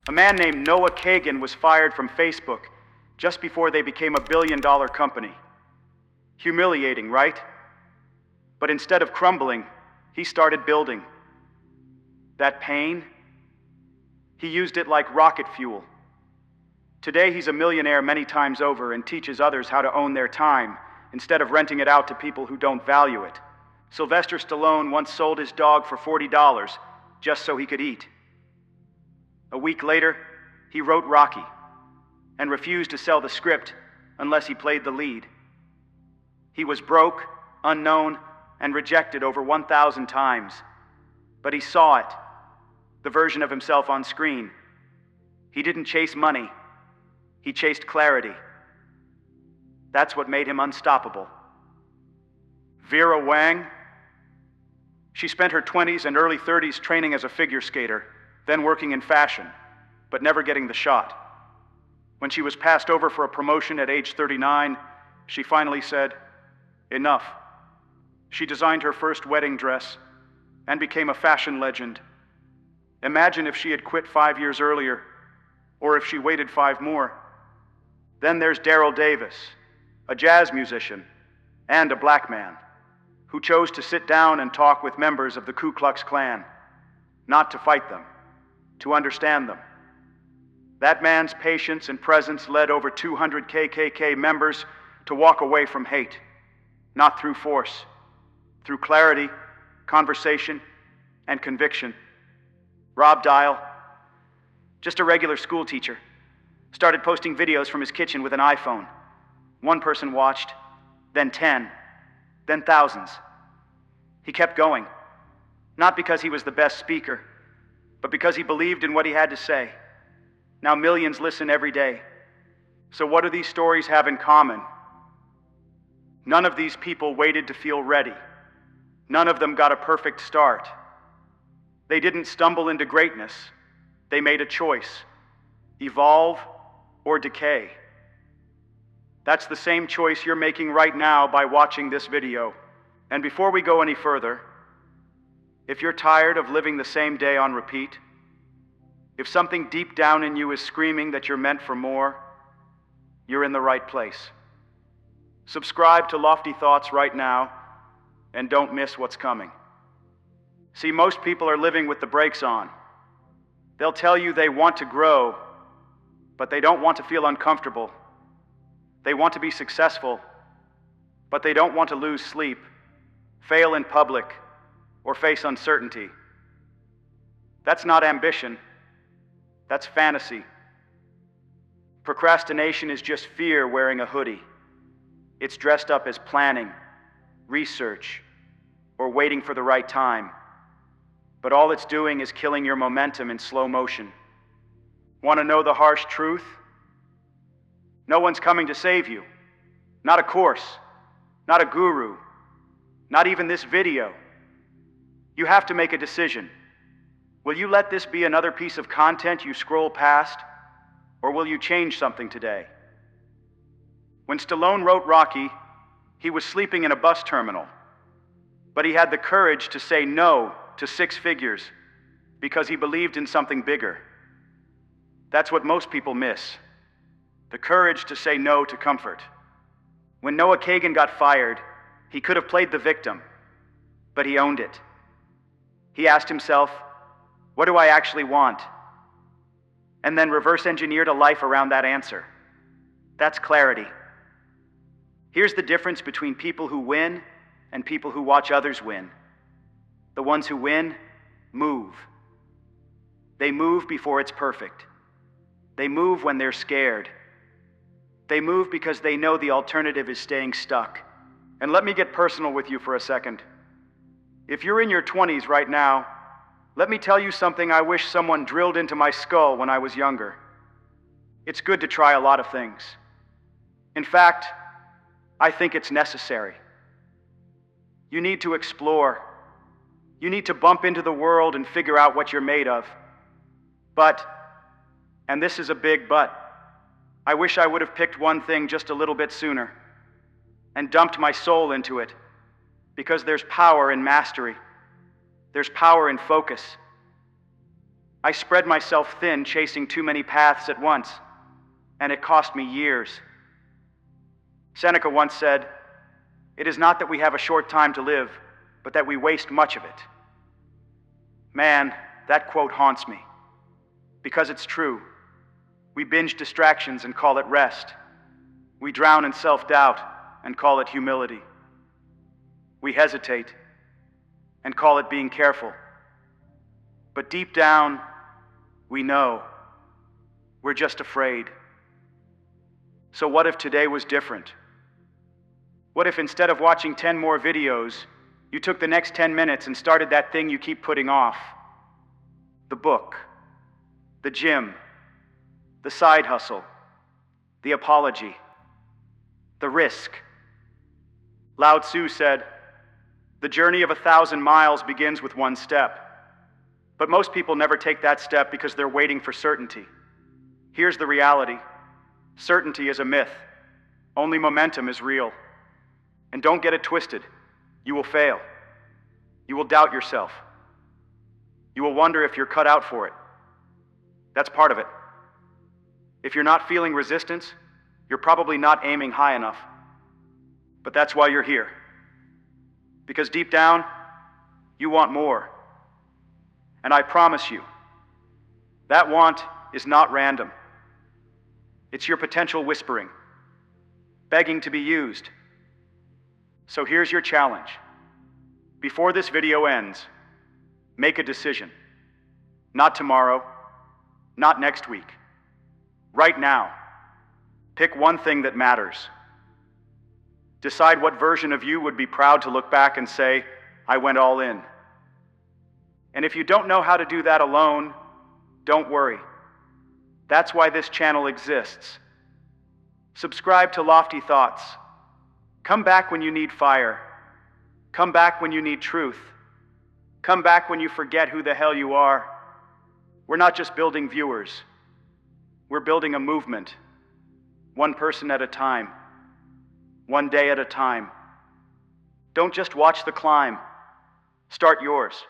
A man named Noah Kagan was fired from Facebook just before they became a billion-dollar company. Humiliating, right? But instead of crumbling, he started building. That pain, he used it like rocket fuel. Today he's a millionaire many times over and teaches others how to own their time instead of renting it out to people who don't value it. Sylvester Stallone once sold his dog for $40 just so he could eat. A week later, he wrote Rocky and refused to sell the script unless he played the lead. He was broke, unknown, and rejected over 1,000 times. But he saw it, the version of himself on screen. He didn't chase money. He chased clarity. That's what made him unstoppable. Vera Wang? She spent her 20s and early 30s training as a figure skater, then working in fashion, but never getting the shot. When she was passed over for a promotion at age 39, she finally said, "Enough." She designed her first wedding dress and became a fashion legend. Imagine if she had quit 5 years earlier, or if she waited 5 more. Then there's Daryl Davis, a jazz musician and a black man, who chose to sit down and talk with members of the Ku Klux Klan, not to fight them, to understand them. That man's patience and presence led over 200 KKK members to walk away from hate, not through force, through clarity, conversation, and conviction. Rob Dial, just a regular school teacher, started posting videos from his kitchen with an iPhone. One person watched, then 10, then thousands. He kept going, not because he was the best speaker, but because he believed in what he had to say. Now millions listen every day. So what do these stories have in common? None of these people waited to feel ready. None of them got a perfect start. They didn't stumble into greatness. They made a choice: evolve or decay. That's the same choice you're making right now by watching this video. And before we go any further, if you're tired of living the same day on repeat, if something deep down in you is screaming that you're meant for more, you're in the right place. Subscribe to Lofty Thoughts right now, and don't miss what's coming. See, most people are living with the brakes on. They'll tell you they want to grow, but they don't want to feel uncomfortable. They want to be successful, but they don't want to lose sleep, fail in public, or face uncertainty. That's not ambition. That's fantasy. Procrastination is just fear wearing a hoodie. It's dressed up as planning, research, or waiting for the right time. But all it's doing is killing your momentum in slow motion. Want to know the harsh truth? No one's coming to save you. Not a course, not a guru, not even this video. You have to make a decision. Will you let this be another piece of content you scroll past, or will you change something today? When Stallone wrote Rocky, he was sleeping in a bus terminal, but he had the courage to say no to 6 figures because he believed in something bigger. That's what most people miss: the courage to say no to comfort. When Noah Kagan got fired, he could have played the victim, but he owned it. He asked himself, what do I actually want? And then reverse engineered a life around that answer. That's clarity. Here's the difference between people who win and people who watch others win. The ones who win move. They move before it's perfect. They move when they're scared. They move because they know the alternative is staying stuck. And let me get personal with you for a second. If you're in your 20s right now, let me tell you something I wish someone drilled into my skull when I was younger. It's good to try a lot of things. In fact, I think it's necessary. You need to explore. You need to bump into the world and figure out what you're made of. But, and this is a big but, I wish I would have picked one thing just a little bit sooner and dumped my soul into it, because there's power in mastery. There's power in focus. I spread myself thin, chasing too many paths at once, and it cost me years. Seneca once said, "It is not that we have a short time to live, but that we waste much of it." Man, that quote haunts me, because it's true. We binge distractions and call it rest. We drown in self-doubt and call it humility. We hesitate and call it being careful. But deep down, we know we're just afraid. So what if today was different? What if instead of watching 10 more videos, you took the next 10 minutes and started that thing you keep putting off? The book, the gym, the side hustle, the apology, the risk. Lao Tzu said, "The journey of 1,000 miles begins with one step." But most people never take that step because they're waiting for certainty. Here's the reality. Certainty is a myth. Only momentum is real. And don't get it twisted. You will fail. You will doubt yourself. You will wonder if you're cut out for it. That's part of it. If you're not feeling resistance, you're probably not aiming high enough. But that's why you're here. Because deep down, you want more. And I promise you, that want is not random. It's your potential whispering, begging to be used. So here's your challenge. Before this video ends, make a decision. Not tomorrow, not next week. Right now, pick one thing that matters. Decide what version of you would be proud to look back and say, "I went all in." And if you don't know how to do that alone, don't worry. That's why this channel exists. Subscribe to Lofty Thoughts. Come back when you need fire. Come back when you need truth. Come back when you forget who the hell you are. We're not just building viewers. We're building a movement. One person at a time. One day at a time. Don't just watch the climb. Start yours.